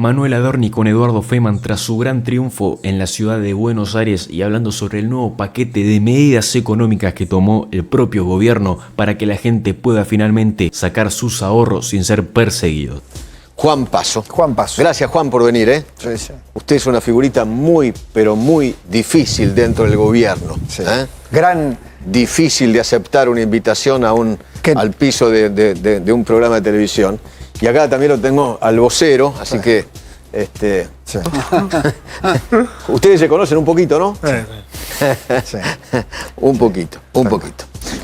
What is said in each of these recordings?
Manuel Adorni con Eduardo Feynman tras su gran triunfo en la ciudad de Buenos Aires y hablando sobre el nuevo paquete de medidas económicas que tomó el propio gobierno para que la gente pueda finalmente sacar sus ahorros sin ser perseguidos. Juan Paso. Juan Paso. Gracias, Juan, por venir, Sí, sí. Usted es una figurita muy, pero muy difícil dentro del gobierno. Sí. Gran. Difícil de aceptar una invitación al piso de un programa de televisión. Y acá también lo tengo al vocero, así que... Sí. Ustedes se conocen un poquito, ¿no? Sí. Un poquito.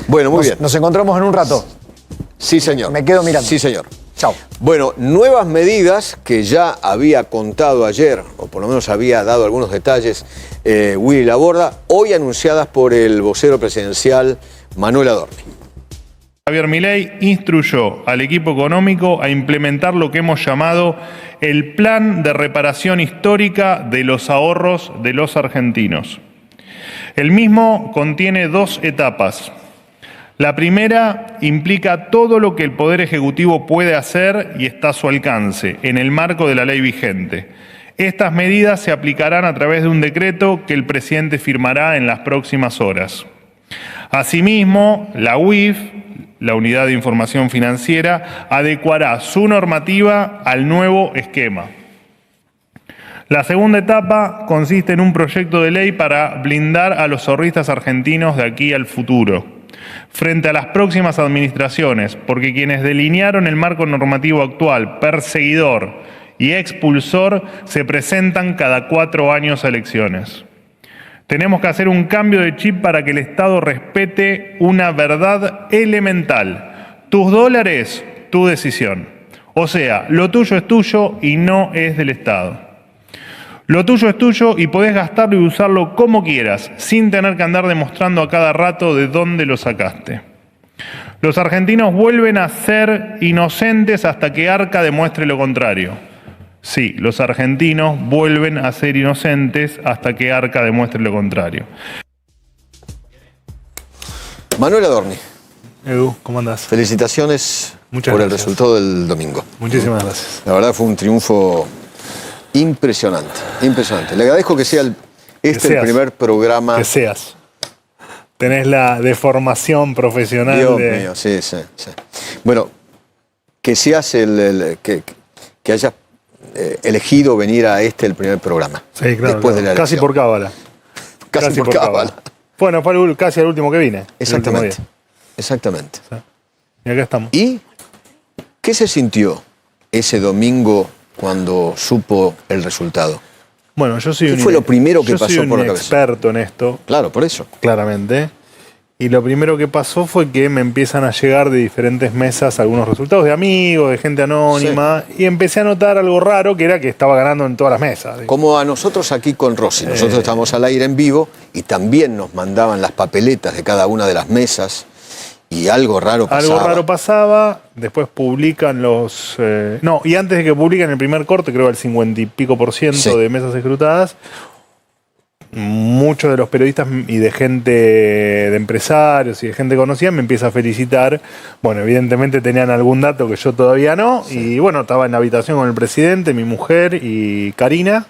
Bueno, muy bien. Nos encontramos en un rato. Sí, señor. Me quedo mirando. Sí, señor. Chao. Bueno, nuevas medidas que ya había contado ayer, o por lo menos había dado algunos detalles Willy Laborda, hoy anunciadas por el vocero presidencial Manuel Adorni. Javier Milei instruyó al equipo económico a implementar lo que hemos llamado el Plan de Reparación Histórica de los Ahorros de los Argentinos. El mismo contiene dos etapas. La primera implica todo lo que el Poder Ejecutivo puede hacer y está a su alcance, en el marco de la ley vigente. Estas medidas se aplicarán a través de un decreto que el presidente firmará en las próximas horas. Asimismo, la UIF, la Unidad de Información Financiera, adecuará su normativa al nuevo esquema. La segunda etapa consiste en un proyecto de ley para blindar a los ahorristas argentinos de aquí al futuro, frente a las próximas administraciones, porque quienes delinearon el marco normativo actual, perseguidor y expulsor, se presentan cada 4 años a elecciones. Tenemos que hacer un cambio de chip para que el Estado respete una verdad elemental. Tus dólares, tu decisión. O sea, lo tuyo es tuyo y no es del Estado. Lo tuyo es tuyo y podés gastarlo y usarlo como quieras, sin tener que andar demostrando a cada rato de dónde lo sacaste. Los argentinos vuelven a ser inocentes hasta que Arca demuestre lo contrario. Sí, los argentinos vuelven a ser inocentes hasta que Arca demuestre lo contrario. Manuel Adorni, Edu, ¿cómo andás? felicitaciones Muchas por el gracias. resultado del domingo. Muchísimas gracias. La verdad fue un triunfo impresionante. Le agradezco que sea el primer programa. Que seas. Tenés la deformación profesional Dios mío, sí. Bueno, que seas que hayas elegido venir a el primer programa. Sí, claro. Después de la Casi elección. por cábala. Casi por cábala. Bueno, fue casi el último que vine. Exactamente. Y acá estamos. ¿Y qué se sintió ese domingo cuando supo el resultado? Bueno, yo soy ¿Qué fue lo primero que pasó por la cabeza? experto en esto, Claro, por eso. claramente. Y lo primero que pasó fue que me empiezan a llegar de diferentes mesas algunos resultados de amigos, de gente anónima, y empecé a notar algo raro, que era que estaba ganando en todas las mesas. Como a nosotros aquí con Rossi. Nosotros estamos al aire en vivo y también nos mandaban las papeletas de cada una de las mesas y algo raro pasaba. Algo raro pasaba, después publican los... y antes de que publiquen el primer corte, creo el 50 y pico % Sí. de mesas escrutadas, muchos de los periodistas y de gente, de empresarios y de gente conocida me empieza a felicitar. Bueno, evidentemente tenían algún dato que yo todavía no. Sí. Y bueno, estaba en la habitación con el presidente, mi mujer y Karina.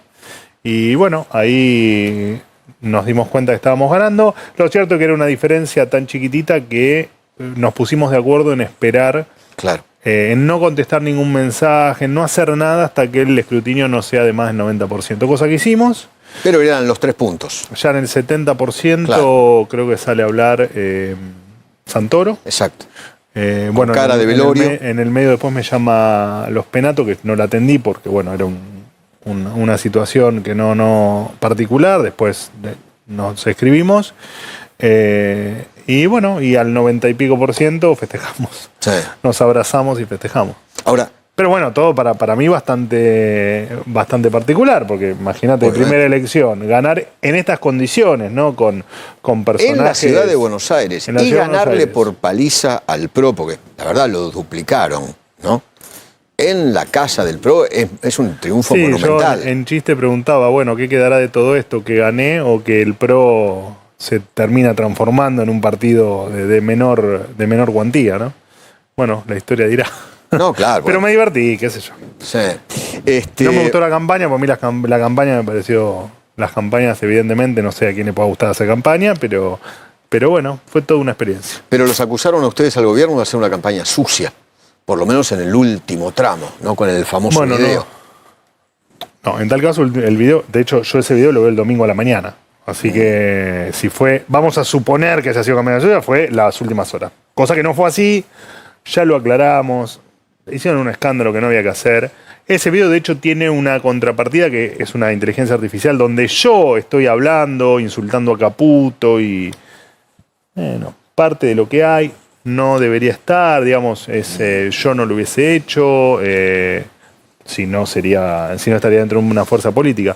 Y bueno, ahí nos dimos cuenta que estábamos ganando. Lo cierto es que era una diferencia tan chiquitita que nos pusimos de acuerdo en esperar. Claro. En no contestar ningún mensaje, en no hacer nada hasta que el escrutinio no sea de más del 90%. Cosa que hicimos. Pero eran los 3 puntos. Ya en el 70% Claro. creo que sale a hablar Santoro. Exacto. Bueno, cara de velorio. En el medio después me llama Los Penato, que no la atendí porque bueno, era una situación que no particular. Después nos escribimos. Y bueno, y al 90 y pico % festejamos. Sí. Nos abrazamos y festejamos. Ahora, Pero bueno, todo para mí bastante particular, porque imagínate, primera elección, ganar en estas condiciones, ¿no? Con personajes... en la ciudad de Buenos Aires. en la Y ciudad de Buenos ganarle Aires. por paliza al PRO, porque la verdad lo duplicaron, ¿no? En la casa del PRO es un triunfo Sí, monumental. yo en chiste preguntaba, bueno, ¿qué quedará de todo esto? ¿Que gané o que el PRO se termina transformando en un partido de menor cuantía, ¿no? Bueno, la historia dirá. No, claro. Pero me divertí, qué sé yo. Sí. No me gustó la campaña, porque a mí la campaña me pareció... Las campañas, evidentemente, no sé a quién le pueda gustar hacer campaña, pero bueno, fue toda una experiencia. Pero los acusaron a ustedes al gobierno de hacer una campaña sucia, por lo menos en el último tramo, ¿no? Con el famoso video. No, en tal caso el video, de hecho yo ese video lo veo el domingo a la mañana. Así que si fue, vamos a suponer que haya sido campaña sucia, fue las últimas horas. Cosa que no fue así, ya lo aclaramos, hicieron un escándalo que no había que hacer. Ese video, de hecho, tiene una contrapartida que es una inteligencia artificial donde yo estoy hablando, insultando a Caputo y... Bueno, parte de lo que hay no debería estar, digamos, yo no lo hubiese hecho, si no estaría dentro de una fuerza política.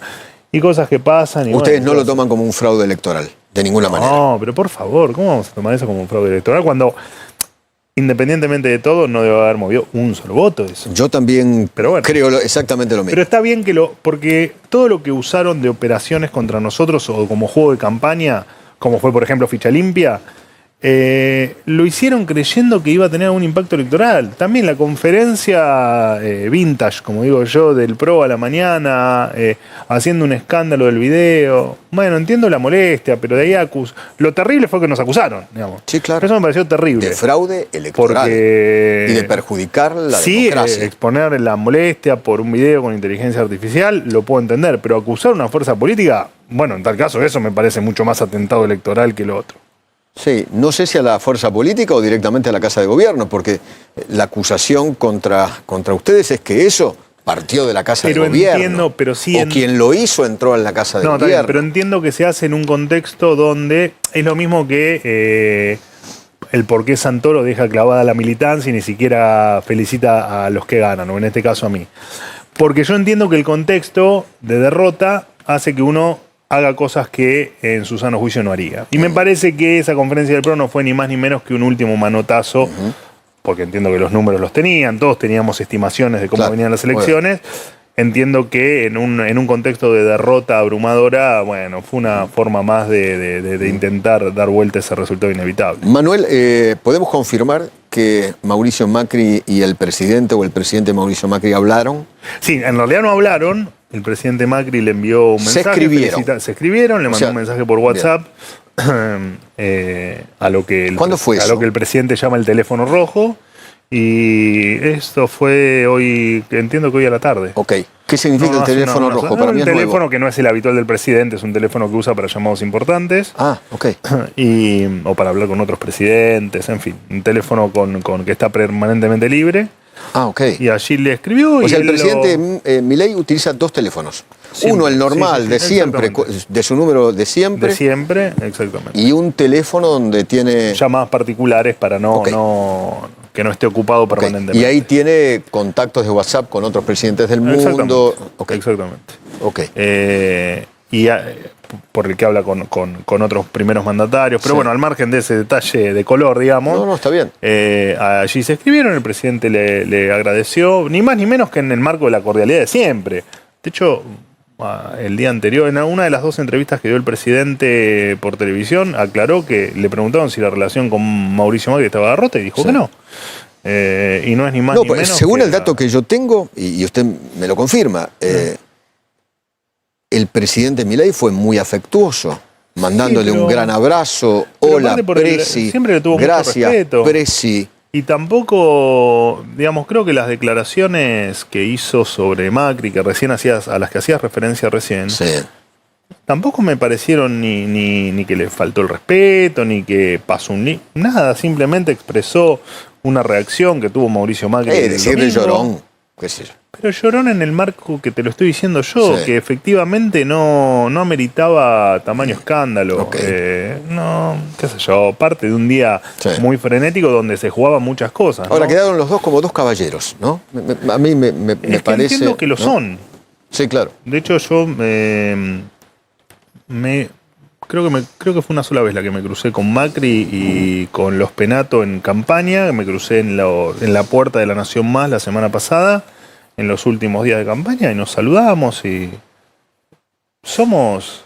Y cosas que pasan... Y ustedes no lo toman como un fraude electoral, de ninguna manera. No, pero por favor, ¿cómo vamos a tomar eso como un fraude electoral cuando... Independientemente de todo, no debe haber movido un solo voto eso. Yo también creo exactamente lo mismo. Pero está bien porque todo lo que usaron de operaciones contra nosotros o como juego de campaña, como fue por ejemplo Ficha Limpia, lo hicieron creyendo que iba a tener un impacto electoral. También la conferencia vintage, como digo yo, del PRO a la mañana, haciendo un escándalo del video. Bueno, entiendo la molestia, pero de ahí lo terrible fue que nos acusaron, digamos. Sí, claro. Eso me pareció terrible. De fraude electoral. Y de perjudicar la democracia. Sí, exponer la molestia por un video con inteligencia artificial, lo puedo entender, pero acusar a una fuerza política, bueno, en tal caso eso me parece mucho más atentado electoral que lo otro. Sí, no sé si a la fuerza política o directamente a la Casa de Gobierno, porque la acusación contra ustedes es que eso partió de la Casa de Gobierno. Entiendo, pero sí o quien lo hizo entró en la Casa de Gobierno. Bien, pero entiendo que se hace en un contexto donde es lo mismo que el por qué Santoro deja clavada la militancia y ni siquiera felicita a los que ganan, o en este caso a mí. Porque yo entiendo que el contexto de derrota hace que uno haga cosas que en su sano juicio no haría. Y me parece que esa conferencia del PRO no fue ni más ni menos que un último manotazo, porque entiendo que los números los tenían, todos teníamos estimaciones de cómo venían las elecciones. Entiendo que en un contexto de derrota abrumadora, bueno, fue una forma más de intentar dar vuelta a ese resultado inevitable. Manuel, ¿podemos confirmar que Mauricio Macri y el presidente o el presidente Mauricio Macri hablaron? Sí, en realidad no hablaron. El presidente Macri le envió un mensaje. Se escribieron, le mandó un mensaje por WhatsApp a lo que el presidente llama el teléfono rojo. Y esto fue hoy, entiendo que hoy a la tarde. Ok. ¿Qué significa el teléfono rojo? Para mí es un teléfono nuevo. Que no es el habitual del presidente, es un teléfono que usa para llamados importantes. Ah, ok. O para hablar con otros presidentes, en fin. Un teléfono que está permanentemente libre. Ah, ok. Y allí le escribió. O sea, el presidente Milei utiliza dos teléfonos. Siempre. Uno, el normal, de siempre, de su número de siempre. De siempre, exactamente. Y un teléfono donde tiene... llamadas particulares para que no esté ocupado permanentemente. Y ahí tiene contactos de WhatsApp con otros presidentes del mundo. Exactamente. Ok. Por el que habla con otros primeros mandatarios. Pero bueno, al margen de ese detalle de color, digamos. No, está bien. Allí se escribieron, el presidente le agradeció, ni más ni menos que en el marco de la cordialidad de siempre. De hecho, el día anterior, en una de las dos entrevistas que dio el presidente por televisión, aclaró que le preguntaron si la relación con Mauricio Macri estaba rota y dijo que no. Y no es ni más ni menos. Según el dato que yo tengo, y usted me lo confirma, el presidente Milei fue muy afectuoso, mandándole un gran abrazo. Hola, Presi. Siempre le tuvo gracias, mucho respeto. Presi. Y tampoco, digamos, creo que las declaraciones que hizo sobre Macri, a las que hacías referencia recién, tampoco me parecieron ni que le faltó el respeto, ni que pasó nada, simplemente expresó una reacción que tuvo Mauricio Macri. Decirle llorón, qué sé yo. Pero llorón en el marco que te lo estoy diciendo yo, que efectivamente no ameritaba tamaño escándalo. No, qué sé yo, parte de un día muy frenético donde se jugaban muchas cosas. Ahora, quedaron los dos como dos caballeros, ¿no? A mí me parece... Entiendo que lo son. Sí, claro. De hecho, yo creo que fue una sola vez la que me crucé con Macri y con los Penato en campaña. Me crucé en la puerta de La Nación Más la semana pasada, en los últimos días de campaña, y nos saludamos y somos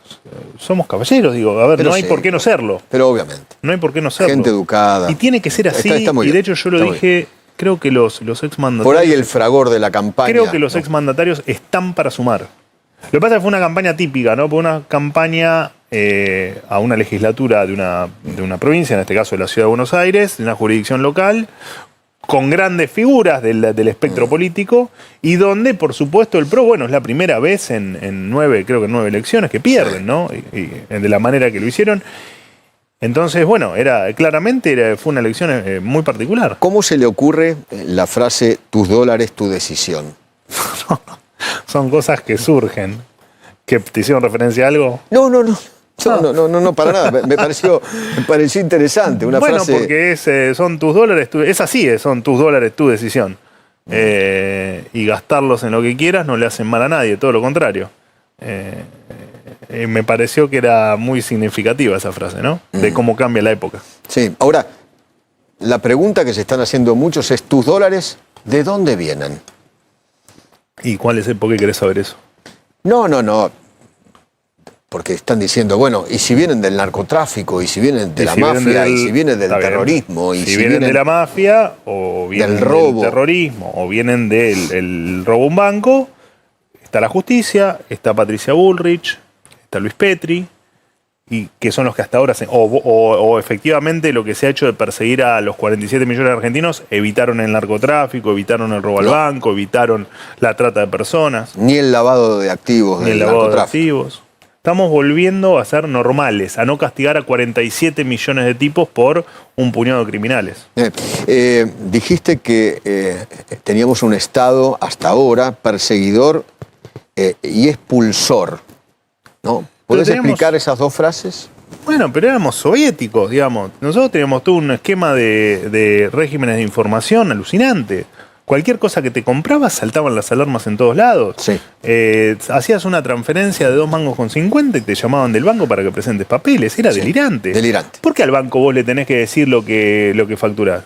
caballeros, digo. A ver, pero no hay por qué no serlo. Pero obviamente. No hay por qué no serlo. Gente educada. Y tiene que ser así. Está muy y de bien. hecho yo lo dije creo que los exmandatarios... Por ahí el fragor de la campaña. Creo que los exmandatarios están para sumar. Lo que pasa es que fue una campaña típica, ¿no? Fue una campaña a una legislatura de una provincia, en este caso de la Ciudad de Buenos Aires, de una jurisdicción local, con grandes figuras del espectro político, y donde, por supuesto, el PRO, bueno, es la primera vez en 9 elecciones que pierden, ¿no? Y de la manera que lo hicieron. Entonces, bueno, fue una elección muy particular. ¿Cómo se le ocurre la frase tus dólares, tu decisión? Son cosas que surgen. ¿Que te hicieron referencia a algo? No, para nada. Me pareció interesante. Una bueno, frase... porque son tus dólares, es así, son tus dólares, tu decisión. Y gastarlos en lo que quieras no le hacen mal a nadie, todo lo contrario. Me pareció que era muy significativa esa frase, ¿no? De cómo cambia la época. Sí, ahora, la pregunta que se están haciendo muchos es, ¿tus dólares de dónde vienen? ¿Y cuál es por qué querés saber eso? No. Porque están diciendo, bueno, y si vienen del narcotráfico, y si vienen de la mafia, y si vienen del terrorismo, y si vienen de la mafia, o vienen del terrorismo, o vienen del robo a un banco, está la justicia, está Patricia Bullrich, está Luis Petri, y que son los que hasta ahora o efectivamente lo que se ha hecho de perseguir a los 47 millones de argentinos, evitaron el narcotráfico, evitaron el robo al banco, evitaron la trata de personas. Ni el lavado de activos del narcotráfico. Estamos volviendo a ser normales, a no castigar a 47 millones de tipos por un puñado de criminales. Dijiste que teníamos un Estado hasta ahora perseguidor y expulsor, ¿no? ¿Puedes explicar esas dos frases? Bueno, pero éramos soviéticos, digamos. Nosotros teníamos todo un esquema de regímenes de información alucinante. Cualquier cosa que te comprabas, saltaban las alarmas en todos lados. Sí. Hacías una transferencia de 2 mangos con 50 y te llamaban del banco para que presentes papeles. Era delirante. Delirante. ¿Por qué al banco vos le tenés que decir lo que facturás?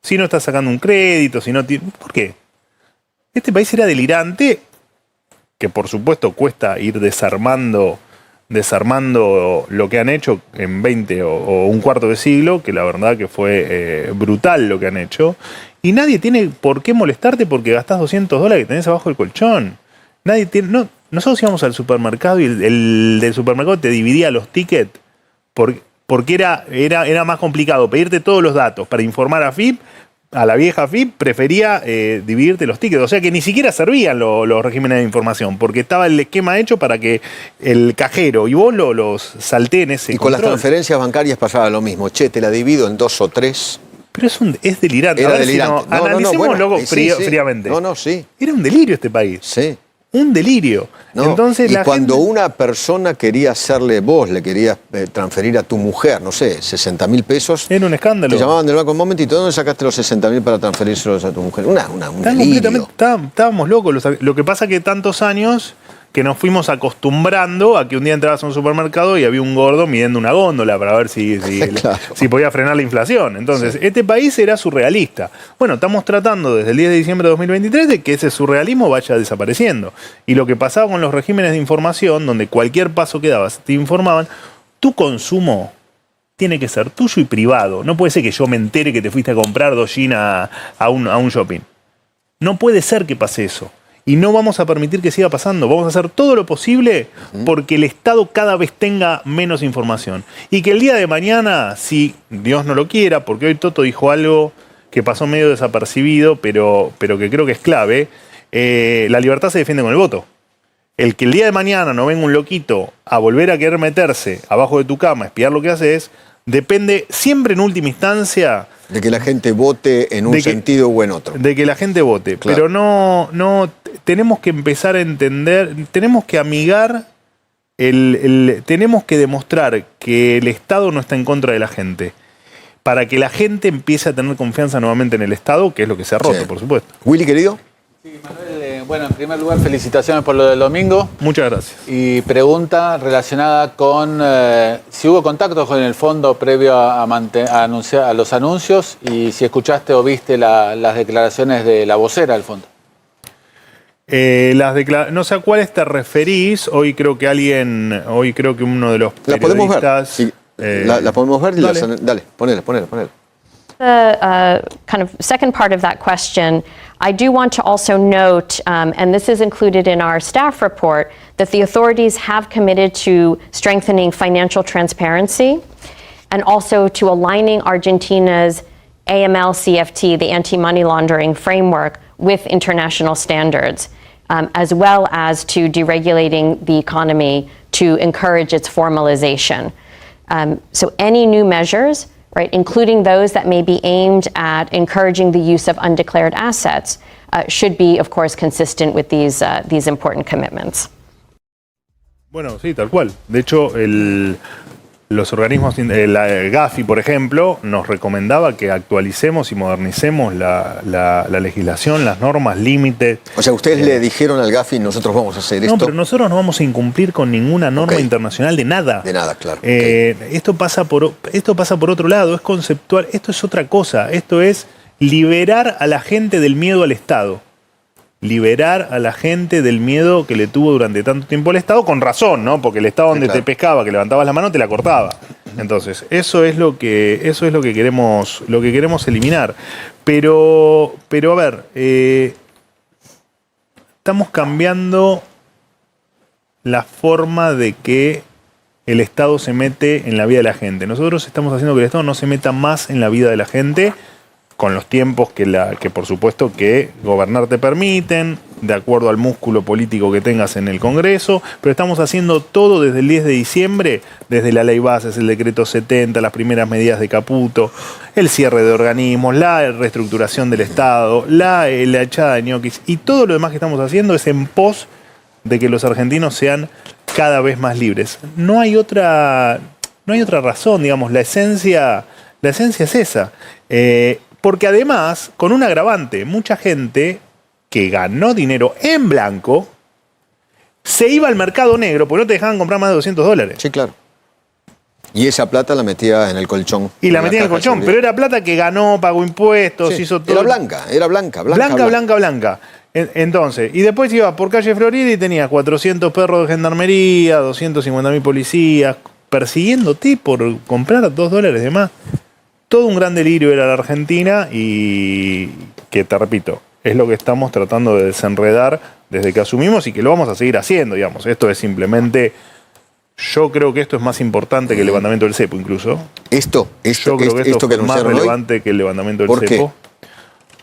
Si no estás sacando un crédito, si no... ¿Por qué? Este país era delirante, que por supuesto cuesta ir desarmando lo que han hecho en 20 o un cuarto de siglo, que la verdad que fue brutal lo que han hecho. Y nadie tiene por qué molestarte porque gastás $200 que tenés abajo del colchón. Nosotros íbamos al supermercado y el del supermercado te dividía los tickets porque era más complicado pedirte todos los datos para informar a FIP. A la vieja FIP prefería dividirte los tickets. O sea que ni siquiera servían los regímenes de información, porque estaba el esquema hecho para que el cajero y vos los salté en ese Y con control. las transferencias bancarias pasaba lo mismo. Che, te la divido en 2 o 3. Pero es delirante. Era delirante. Analicémoslo sí. fríamente. Sí. Era un delirio este país. Sí. Un delirio. No, Entonces, y cuando una persona quería le querías transferir a tu mujer, no sé, 60.000 pesos. Era un escándalo. Te llamaban del banco un momentito, ¿dónde sacaste los 60.000 para transferírselos a tu mujer? Un delirio. Estábamos locos. Lo que pasa que tantos años que nos fuimos acostumbrando a que un día entrabas a un supermercado y había un gordo midiendo una góndola para ver si podía frenar la inflación. Entonces, este país era surrealista. Bueno, estamos tratando desde el 10 de diciembre de 2023 de que ese surrealismo vaya desapareciendo. Y lo que pasaba con los regímenes de información, donde cualquier paso que dabas te informaban, tu consumo tiene que ser tuyo y privado. No puede ser que yo me entere que te fuiste a comprar 2 jeans a un shopping. No puede ser que pase eso. Y no vamos a permitir que siga pasando. Vamos a hacer todo lo posible porque el Estado cada vez tenga menos información. Y que el día de mañana, si Dios no lo quiera, porque hoy Toto dijo algo que pasó medio desapercibido, pero que creo que es clave, la libertad se defiende con el voto. El que el día de mañana no venga un loquito a volver a querer meterse abajo de tu cama, espiar lo que haces, depende siempre en última instancia... De que la gente vote en un sentido o en otro. De que la gente vote. Claro. Pero no tenemos que empezar a entender, tenemos que amigar, tenemos que demostrar que el Estado no está en contra de la gente. Para que la gente empiece a tener confianza nuevamente en el Estado, que es lo que se ha roto, por supuesto. Willy, querido. Sí, Manuel, bueno, en primer lugar, felicitaciones por lo del domingo. Muchas gracias. Y pregunta relacionada con si hubo contactos con el fondo previo a los anuncios y si escuchaste o viste las declaraciones de la vocera del fondo. No sé a cuáles te referís. Hoy creo que uno de los periodistas... ¿La podemos ver? Sí. ¿La podemos ver? Dale, ponela. The kind of second part of that question, I do want to also note, and this is included in our staff report, that the authorities have committed to strengthening financial transparency and also to aligning Argentina's AML-CFT, the anti-money laundering framework, with international standards, as well as to deregulating the economy to encourage its formalization. So any new measures, right, including those that may be aimed at encouraging the use of undeclared assets, should be, of course, consistent with these important commitments. Bueno, sí, tal cual. De hecho, los organismos, la Gafi, por ejemplo, nos recomendaba que actualicemos y modernicemos la legislación, las normas, límites. O sea, ustedes le dijeron al Gafi, nosotros vamos a hacer esto. No, pero nosotros no vamos a incumplir con ninguna norma internacional de nada. De nada, claro. Esto pasa por otro lado, es conceptual, esto es otra cosa, esto es liberar a la gente del miedo al Estado. Liberar a la gente del miedo que le tuvo durante tanto tiempo el Estado, con razón, ¿no? Porque el Estado donde te pescaba, que levantabas la mano, te la cortaba. Entonces, eso es lo que queremos eliminar. Pero a ver, estamos cambiando la forma de que el Estado se mete en la vida de la gente. Nosotros estamos haciendo que el Estado no se meta más en la vida de la gente, con los tiempos que por supuesto que gobernar te permiten, de acuerdo al músculo político que tengas en el Congreso, pero estamos haciendo todo desde el 10 de diciembre, desde la ley bases, el decreto 70, las primeras medidas de Caputo, el cierre de organismos, la reestructuración del Estado, la echada de ñoquis, y todo lo demás que estamos haciendo es en pos de que los argentinos sean cada vez más libres. No hay otra razón, digamos, la esencia es esa. Porque además, con un agravante, mucha gente que ganó dinero en blanco se iba al mercado negro porque no te dejaban comprar más de $200. Sí, claro. Y esa plata la metía en el colchón. Y la metía en el colchón, pero era plata que ganó, pagó impuestos, Sí, hizo todo. era blanca. Entonces, y después iba por calle Florida y tenía 400 perros de gendarmería, 250.000 policías, persiguiéndote por comprar $2 de más. Todo un gran delirio era la Argentina y que, te repito, es lo que estamos tratando de desenredar desde que asumimos y que lo vamos a seguir haciendo, digamos. Esto es simplemente... Yo creo que esto es más importante que el levantamiento del cepo, incluso. Yo creo que esto es más relevante que el levantamiento del cepo.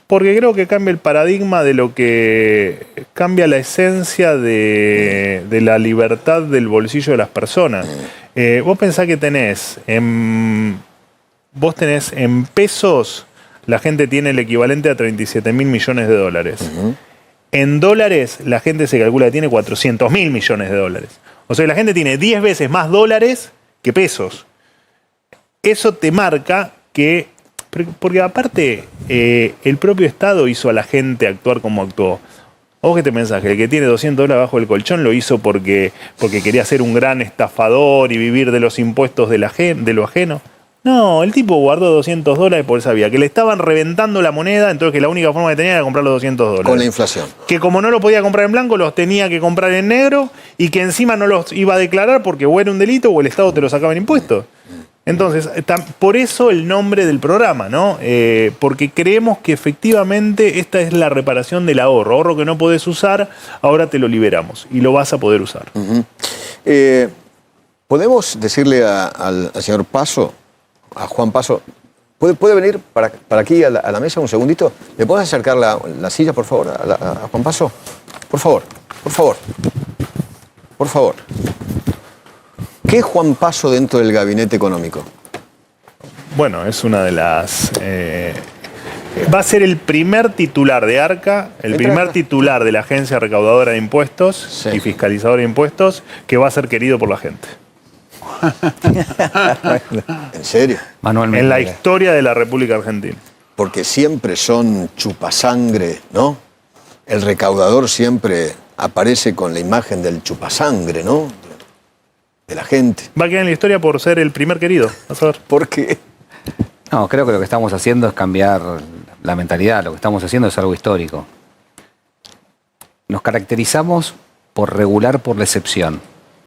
Porque creo que cambia el paradigma de lo que... Cambia la esencia de la libertad del bolsillo de las personas. Vos pensás que tenés en pesos, la gente tiene el equivalente a 37.000 millones de dólares. En dólares, la gente se calcula que tiene 400.000 millones de dólares. O sea, la gente tiene 10 veces más dólares que pesos. Eso te marca que... Porque aparte, el propio Estado hizo a la gente actuar como actuó. ¿Vos qué te pensás? Que el que tiene $200 bajo el colchón lo hizo porque quería ser un gran estafador y vivir de los impuestos de lo ajeno. No, el tipo guardó $200 porque sabía que le estaban reventando la moneda, entonces que la única forma que tenía era comprar los $200. Con la inflación. Que como no lo podía comprar en blanco, los tenía que comprar en negro y que encima no los iba a declarar porque o era un delito o el Estado te lo sacaba en impuestos. Entonces, por eso el nombre del programa, ¿no? Porque creemos que efectivamente esta es la reparación del ahorro que no podés usar, ahora te lo liberamos y lo vas a poder usar. ¿Podemos decirle al señor Paso, a Juan Paso, ¿puede venir para aquí a la mesa un segundito? ¿Le podés acercar la silla, por favor, a Juan Paso? Por favor. ¿Qué es Juan Paso dentro del gabinete económico? Bueno, es una de las... va a ser el primer titular de ARCA, el primer titular de la Agencia Recaudadora de Impuestos y Fiscalizadora de Impuestos, que va a ser querido por la gente. ¿En serio? Manualmente. En la historia de la República Argentina. Porque siempre son chupasangre, ¿no? El recaudador siempre aparece con la imagen del chupasangre, ¿no? De la gente. Va a quedar en la historia por ser el primer querido. Vas a ver. ¿Por qué? No, creo que lo que estamos haciendo es cambiar la mentalidad. Lo que estamos haciendo es algo histórico. Nos caracterizamos por regular por la excepción.